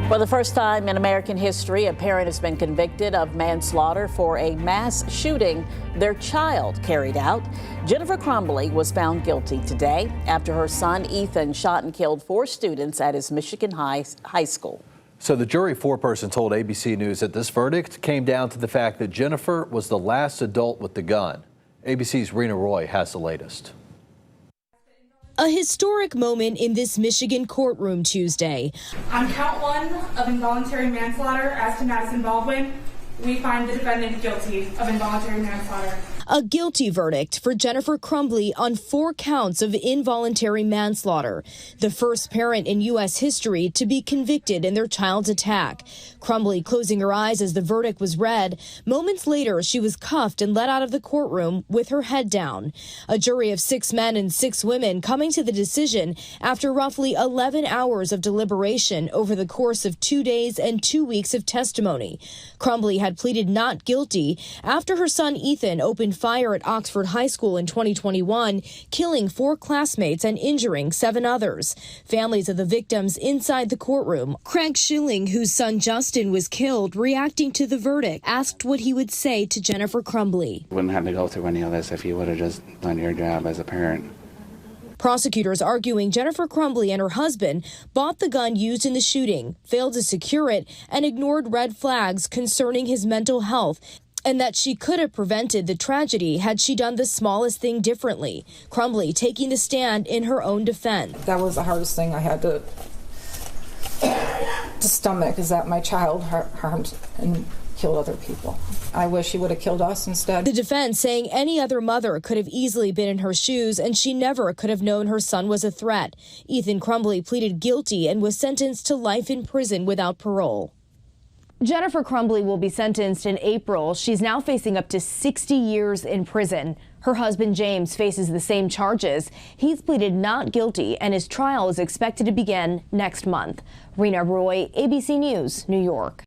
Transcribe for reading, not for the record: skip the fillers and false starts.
For the first time in American history, a parent has been convicted of manslaughter for a mass shooting their child carried out. Jennifer Crumbley was found guilty today after her son Ethan shot and killed 4 students at his Michigan high school. So the jury foreperson told ABC News that this verdict came down to the fact that Jennifer was the last adult with the gun. ABC's Rena Roy has the latest. A historic moment in this Michigan courtroom Tuesday. On count 1 of involuntary manslaughter as to Madison Baldwin, we find the defendant guilty of involuntary manslaughter. A guilty verdict for Jennifer Crumbley on 4 counts of involuntary manslaughter, the first parent in U.S. history to be convicted in their child's attack. Crumbley closing her eyes as the verdict was read. Moments later, she was cuffed and led out of the courtroom with her head down. A jury of 6 men and 6 women coming to the decision after roughly 11 hours of deliberation over the course of 2 days and 2 weeks of testimony. Crumbley had pleaded not guilty after her son Ethan opened fire at Oxford High School in 2021, killing 4 classmates and injuring 7 others. Families of the victims inside the courtroom. Craig Schilling, whose son Justin was killed, reacting to the verdict, asked what he would say to Jennifer Crumbley. Wouldn't have to go through any of this if you would have just done your job as a parent. Prosecutors arguing Jennifer Crumbley and her husband bought the gun used in the shooting, failed to secure it, and ignored red flags concerning his mental health, and that she could have prevented the tragedy had she done the smallest thing differently. Crumbley taking the stand in her own defense. That was the hardest thing I had to stomach, is that my child harmed and killed other people. I wish he would have killed us instead. The defense saying any other mother could have easily been in her shoes and she never could have known her son was a threat. Ethan Crumbley pleaded guilty and was sentenced to life in prison without parole. Jennifer Crumbley will be sentenced in April. She's now facing up to 60 years in prison. Her husband James faces the same charges. He's pleaded not guilty and his trial is expected to begin next month. Rena Roy, ABC News, New York.